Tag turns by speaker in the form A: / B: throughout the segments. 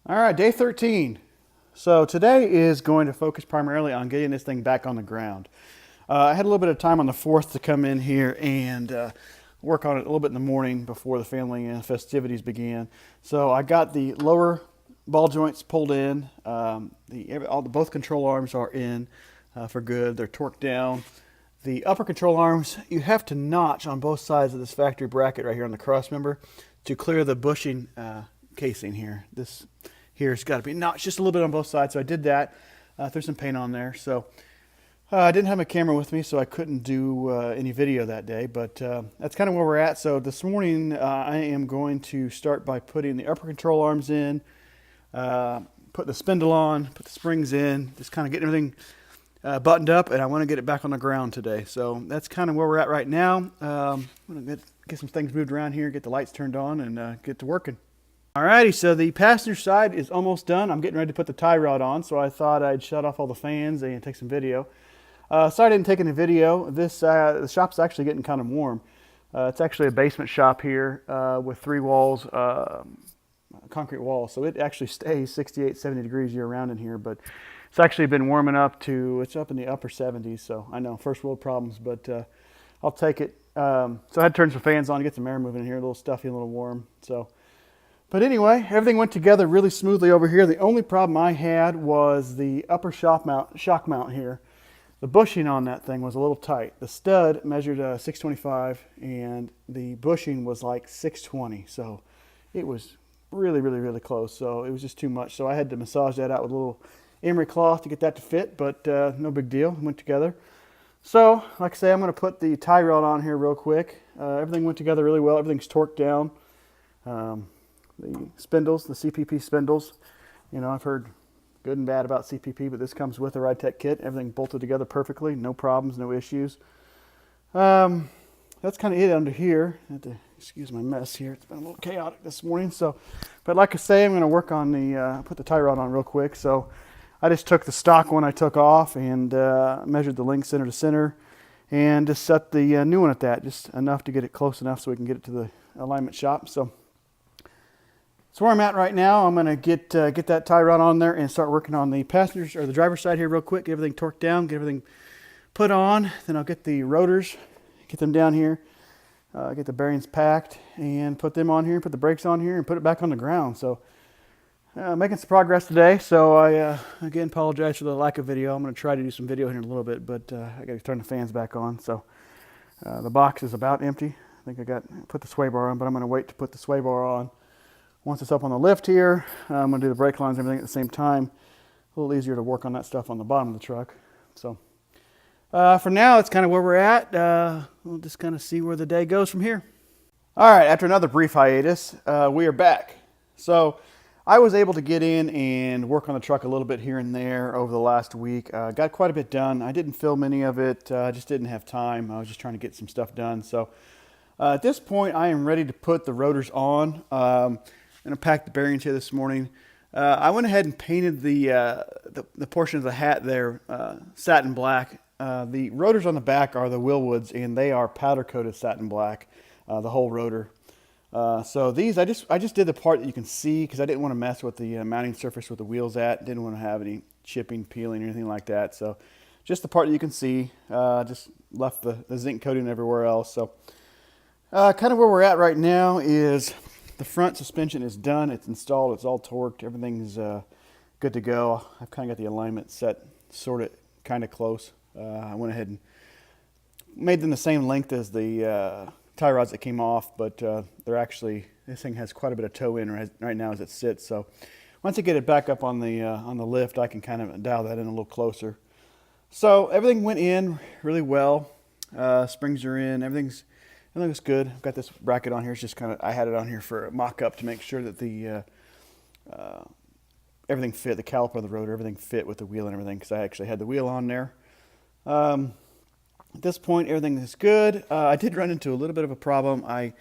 A: All right, day 13. So today is going to focus primarily on getting this thing back on the ground. I had a little bit of time on the 4th to come in here and work on it a little bit in the morning before the family festivities began. So I got the lower ball joints pulled in. Both control arms are in for good. They're torqued down. The upper control arms, you have to notch on both sides of this factory bracket right here on the cross member to clear the bushing casing here. This here's got to be notched just a little bit on both sides. So I did that. Threw some paint on there. So I didn't have my camera with me, so I couldn't do any video that day. But that's kind of where we're at. So this morning I am going to start by putting the upper control arms in, put the spindle on, put the springs in, just kind of getting everything buttoned up, and I want to get it back on the ground today. So that's kind of where we're at right now. I'm going to get some things moved around here, get the lights turned on, and get to working. Alrighty, so the passenger side is almost done. I'm getting ready to put the tie rod on, so I thought I'd shut off all the fans and take some video. Sorry I didn't take any video. The shop's actually getting kind of warm. It's actually a basement shop here with 3 walls, concrete walls, so it actually stays 68, 70 degrees year round in here, but it's actually been warming up to, it's up in the upper 70s, so I know, first world problems, but I'll take it. So I had to turn some fans on to get some air moving in here, a little stuffy, a little warm. But anyway, everything went together really smoothly over here. The only problem I had was the upper shock mount here. The bushing on that thing was a little tight. The stud measured 625 and the bushing was like 620. So it was really, really, really close. So it was just too much. So I had to massage that out with a little emery cloth to get that to fit, but no big deal. It went together. So like I say, I'm going to put the tie rod on here real quick. Everything went together really well. Everything's torqued down. The spindles, the CPP spindles, you know, I've heard good and bad about CPP, but this comes with a RideTech kit. Everything bolted together perfectly, no problems, no issues. That's kind of it under here. I have to excuse my mess here. It's been a little chaotic this morning. So, but like I say, I'm going to work on put the tie rod on real quick. So I just took the stock one I took off and measured the length center to center and just set the new one at that, just enough to get it close enough so we can get it to the alignment shop. So where I'm at right now. I'm going to get that tie rod on there and start working on the passengers or the driver's side here real quick. Get everything torqued down, get everything put on. Then I'll get the rotors, get them down here, get the bearings packed, and put them on here. Put the brakes on here and put it back on the ground. So making some progress today. So I again apologize for the lack of video. I'm going to try to do some video here in a little bit, but I got to turn the fans back on. So the box is about empty. I think I put the sway bar on, but I'm going to wait to put the sway bar on. Once it's up on the lift here, I'm going to do the brake lines and everything at the same time. A little easier to work on that stuff on the bottom of the truck. So for now, it's kind of where we're at. We'll just kind of see where the day goes from here. All right, after another brief hiatus, we are back. So I was able to get in and work on the truck a little bit here and there over the last week. Got quite a bit done. I didn't film any of it. I just didn't have time. I was just trying to get some stuff done. So at this point, I am ready to put the rotors on. I'm going to pack the bearings here this morning. I went ahead and painted the portion of the hat there satin black. The rotors on the back are the Willwoods, and they are powder coated satin black, the whole rotor. So these, I just did the part that you can see because I didn't want to mess with the mounting surface with the wheels at. Didn't want to have any chipping, peeling, or anything like that. So just the part that you can see. Just left the zinc coating everywhere else. So kind of where we're at right now is the front suspension is done. It's installed. It's all torqued. Everything's good to go. I've kind of got the alignment set sort of kind of close. I went ahead and made them the same length as the tie rods that came off, but they're actually, this thing has quite a bit of toe in right now as it sits. So once I get it back up on the lift, I can kind of dial that in a little closer. So everything went in really well. Springs are in. Everything looks good. I've got this bracket on here. It's just kind of, I had it on here for a mock-up to make sure that the everything fit, the caliper of the rotor, everything fit with the wheel and everything, because I actually had the wheel on there. At this point, everything is good. I did run into a little bit of a problem. I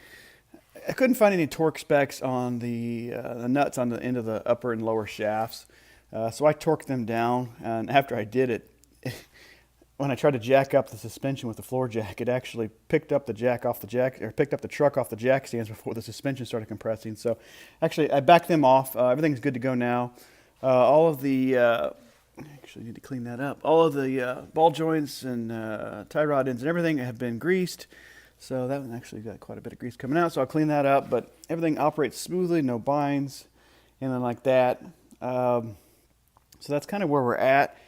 A: couldn't find any torque specs on the nuts on the end of the upper and lower shafts, so I torqued them down, and after I did it, when I tried to jack up the suspension with the floor jack, it actually picked up the jack off the jack, or picked up the truck off the jack stands before the suspension started compressing. So actually I backed them off. Everything's good to go now. All of the, actually need to clean that up. All of the ball joints and tie rod ends and everything have been greased. So that one actually got quite a bit of grease coming out. So I'll clean that up, but everything operates smoothly, no binds, anything like that. So that's kind of where we're at.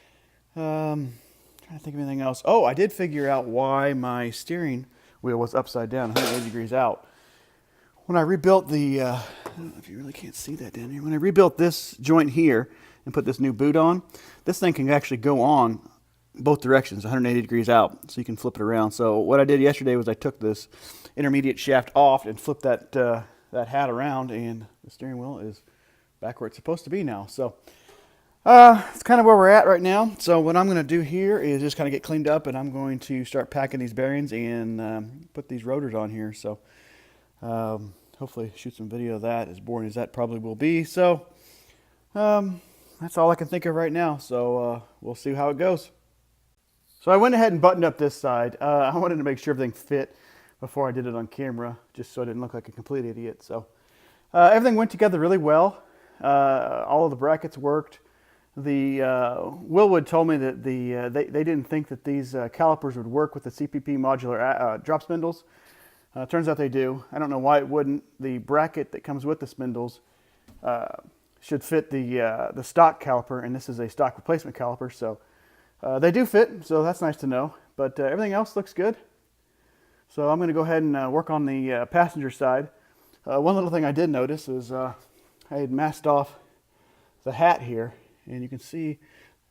A: Trying to think of anything else. Oh, I did figure out why my steering wheel was upside down, 180 degrees out. When I rebuilt the, I don't know if you really can't see that down here. When I rebuilt this joint here and put this new boot on, this thing can actually go on both directions, 180 degrees out, so you can flip it around. So what I did yesterday was I took this intermediate shaft off and flipped that that hat around, and the steering wheel is back where it's supposed to be now. So it's kind of where we're at right now. So what I'm going to do here is just kind of get cleaned up, and I'm going to start packing these bearings and put these rotors on here. So hopefully shoot some video of that, as boring as that probably will be. So that's all I can think of right now. So we'll see how it goes. So I went ahead and buttoned up this side. I wanted to make sure everything fit before I did it on camera, just so I didn't look like a complete idiot. So everything went together really well. All of the brackets worked. The Willwood told me that they didn't think that these calipers would work with the CPP modular drop spindles. Turns out they do. I don't know why it wouldn't. The bracket that comes with the spindles should fit the stock caliper, and this is a stock replacement caliper, so they do fit, so that's nice to know. But everything else looks good. So I'm going to go ahead and work on the passenger side. One little thing I did notice is I had masked off the hat here, and you can see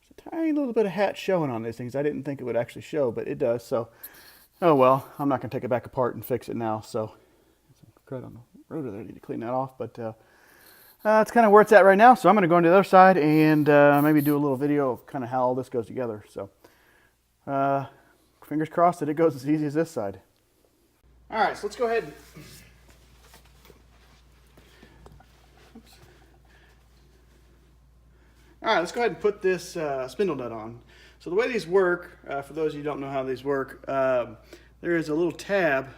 A: there's a tiny little bit of hat showing on these things. I didn't think it would actually show, but it does. So, oh well, I'm not going to take it back apart and fix it now. So, crud on the rotor there. I need to clean that off, but that's kind of where it's at right now. So I'm going to go into the other side and maybe do a little video of kind of how all this goes together. So fingers crossed that it goes as easy as this side. All right, so let's go ahead. Oops. All right, let's go ahead and put this spindle nut on. So the way these work, for those of you who don't know how these work, there is a little tab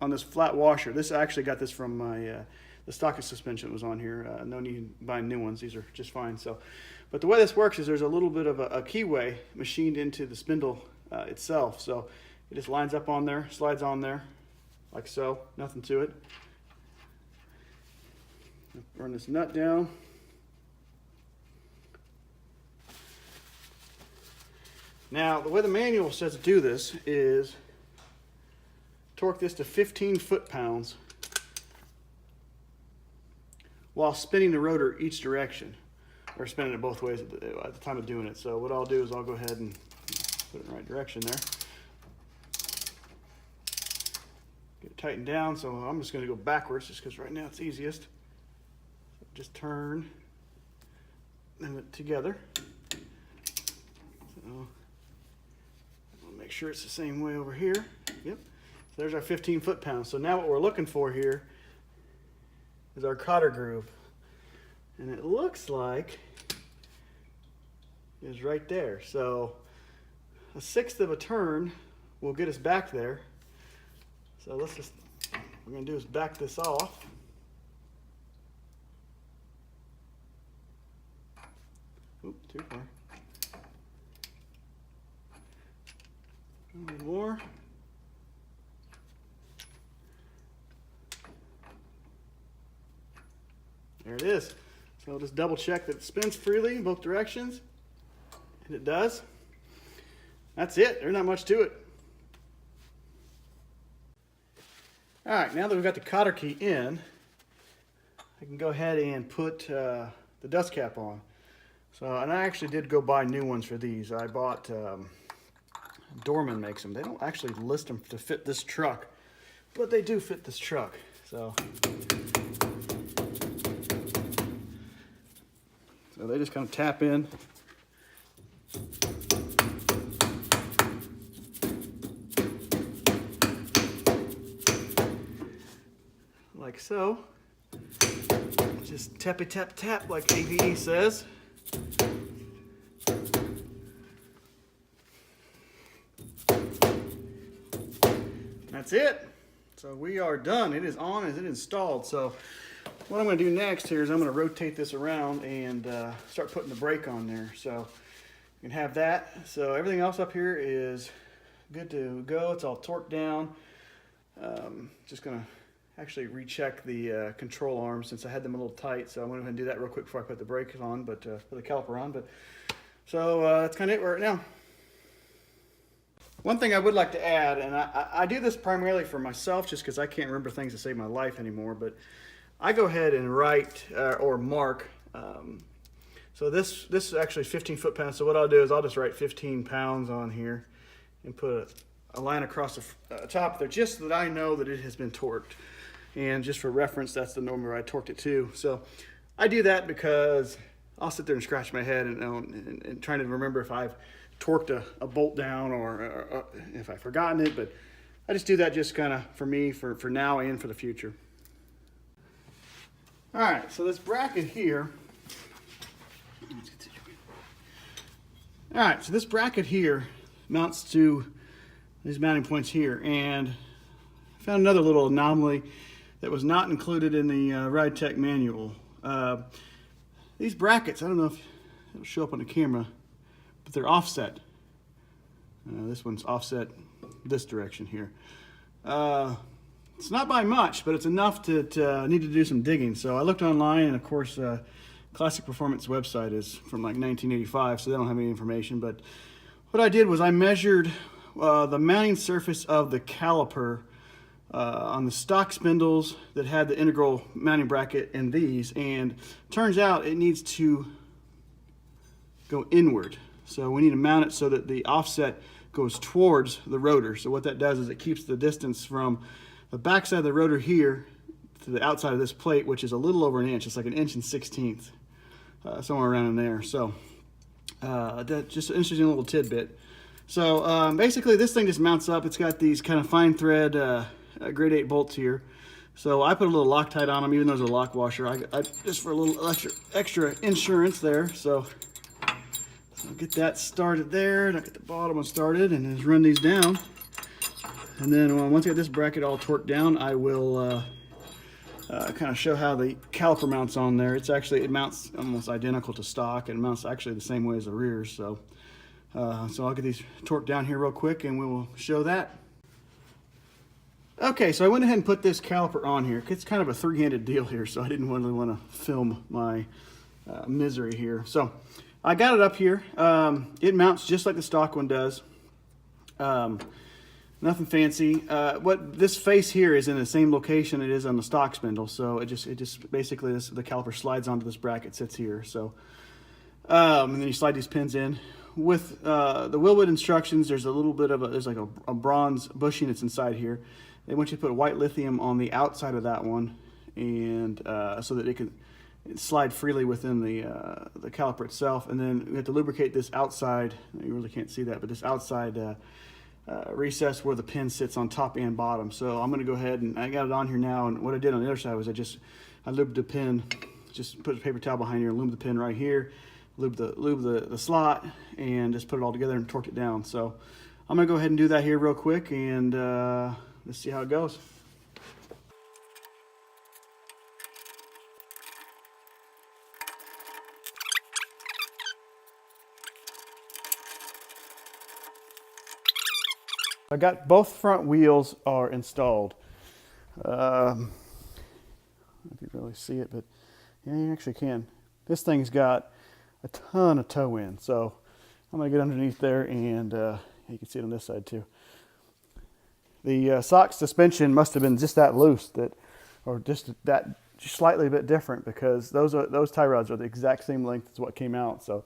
A: on this flat washer. This I actually got this from my the stock suspension was on here. No need buying new ones. These are just fine. So, but the way this works is there's a little bit of a keyway machined into the spindle itself. So it just lines up on there, slides on there, like so. Nothing to it. Run this nut down. Now, the way the manual says to do this is torque this to 15 foot-pounds while spinning the rotor each direction, or spinning it both ways at the time of doing it. So what I'll do is I'll go ahead and put it in the right direction there. Get it tightened down, so I'm just going to go backwards just because right now it's easiest. Just turn them together. So I'll make sure it's the same way over here. Yep. So there's our 15 foot-pounds. So now what we're looking for here is our cotter groove, and it looks like is right there. So a sixth of a turn will get us back there. So let's just, what we're going to do is back this off. Oop, too far. A little more. There it is. So I'll just double check that it spins freely in both directions. And it does. That's it. There's not much to it. All right, now that we've got the cotter key in, I can go ahead and put the dust cap on. So, and I actually did go buy new ones for these. I bought, Dorman makes them. They don't actually list them to fit this truck, but they do fit this truck. So they just kind of tap in. Like so. Just tappy tap tap like AVE says. that's it. So we are done. It is on as it installed. So what I'm going to do next here is I'm going to rotate this around and start putting the brake on there. So you can have that. So everything else up here is good to go. It's all torqued down. Just going to actually recheck the control arms since I had them a little tight. So I'm going to go ahead and do that real quick before I put the brake on, but put the caliper on. So that's kind of it right now. One thing I would like to add, and I do this primarily for myself just because I can't remember things to save my life anymore, but I go ahead and write or mark. So this is actually 15 foot-pounds. So what I'll do is I'll just write 15 pounds on here and put a line across the top there just so that I know that it has been torqued. And just for reference, that's the number I torqued it to. So I do that because I'll sit there and scratch my head and trying to remember if I've torqued a bolt down or if I've forgotten it, but I just do that just kind of for me, for now and for the future. All right, so this bracket here, all right, so this bracket here mounts to these mounting points here, and I found another little anomaly that was not included in the Ride Tech manual. These brackets, I don't know if it'll show up on the camera, but they're offset. This one's offset this direction here. It's not by much, but it's enough to need to do some digging. So I looked online, and of course, Classic Performance website is from like 1985, so they don't have any information. But what I did was I measured the mounting surface of the caliper on the stock spindles that had the integral mounting bracket and these, and turns out it needs to go inward. So we need to mount it so that the offset goes towards the rotor. So what that does is it keeps the distance from the back side of the rotor here to the outside of this plate, which is a little over an inch. It's like 1 1/16", somewhere around in there. So that's just an interesting little tidbit. So basically this thing just mounts up. It's got these kind of fine thread grade 8 bolts here. So I put a little Loctite on them, even though there's a lock washer. I just for a little extra insurance there. So I'll get that started there, and I'll get the bottom one started, and just run these down. And then once I get this bracket all torqued down, I will kind of show how the caliper mounts on there. It mounts almost identical to stock, and it mounts actually the same way as the rears. So I'll get these torqued down here real quick, and we will show that. Okay, so I went ahead and put this caliper on here. It's kind of a three-handed deal here, so I didn't really want to film my misery here. So I got it up here. It mounts just like the stock one does. Nothing fancy. What this face here is in the same location it is on the stock spindle. So it just basically the caliper slides onto this bracket, sits here. So and then you slide these pins in. With the Willwood instructions, there's a little bit of there's like a bronze bushing that's inside here. They want you to put white lithium on the outside of that one, and so that it can slide freely within the caliper itself. And then we have to lubricate this outside. You really can't see that, but this outside recess where the pin sits on top and bottom. So I'm going to go ahead and I got it on here now. And what I did on the other side was I lubed the pin, just put a paper towel behind here, and lubed the pin right here, lube the slot, and just put it all together and torqued it down. So I'm going to go ahead and do that here real quick, and let's see how it goes. I got both front wheels are installed. I don't know if you really see it, but yeah, you actually can. This thing's got a ton of toe in, so I'm gonna get underneath there, and you can see it on this side too. The sock suspension must have been just that loose, or just slightly bit different, because those tie rods are the exact same length as what came out. So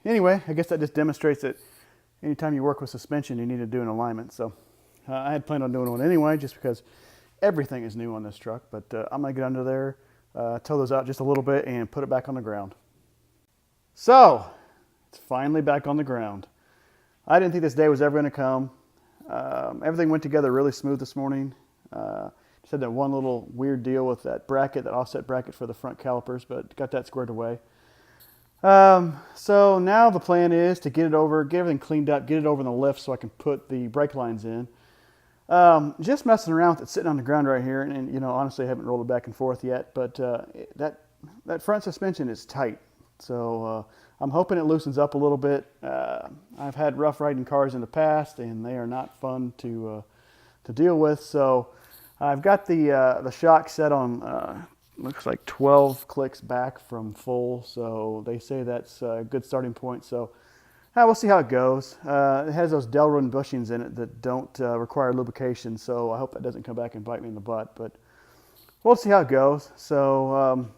A: anyway, I guess that just demonstrates that anytime you work with suspension, you need to do an alignment. So I had planned on doing one anyway, just because everything is new on this truck. But I'm going to get under there, tow those out just a little bit, and put it back on the ground. So it's finally back on the ground. I didn't think this day was ever going to come. Everything went together really smooth this morning. Just had that one little weird deal with that bracket, that offset bracket for the front calipers, but got that squared away. So now the plan is to get everything cleaned up, get it over in the lift so I can put the brake lines in. Just messing around with it sitting on the ground right here, and you know, honestly, I haven't rolled it back and forth yet, but that front suspension is tight, so I'm hoping it loosens up a little bit. I've had rough riding cars in the past, and they are not fun to deal with. So I've got the shock set on looks like 12 clicks back from full, so they say that's a good starting point. So we'll see how it goes. It has those Delrin bushings in it that don't require lubrication, so I hope that doesn't come back and bite me in the butt, but we'll see how it goes. So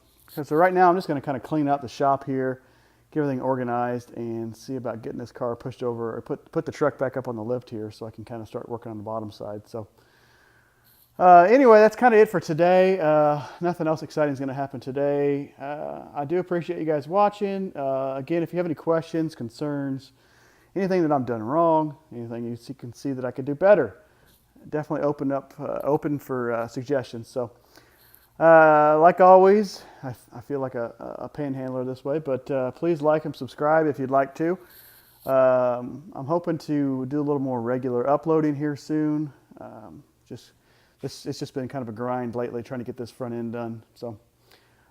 A: right now I'm just going to kind of clean out the shop here, get everything organized, and see about getting this car pushed over, or put the truck back up on the lift here so I can kind of start working on the bottom side. So anyway, that's kind of it for today. Nothing else exciting is going to happen today. I do appreciate you guys watching. Again, if you have any questions, concerns, anything that I've done wrong, anything you can see that I could do better, definitely open for suggestions. So like always, I feel like a panhandler this way, but please like and subscribe if you'd like to. I'm hoping to do a little more regular uploading here soon. It's just been kind of a grind lately trying to get this front end done. So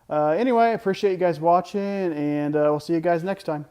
A: anyway, I appreciate you guys watching, and we'll see you guys next time.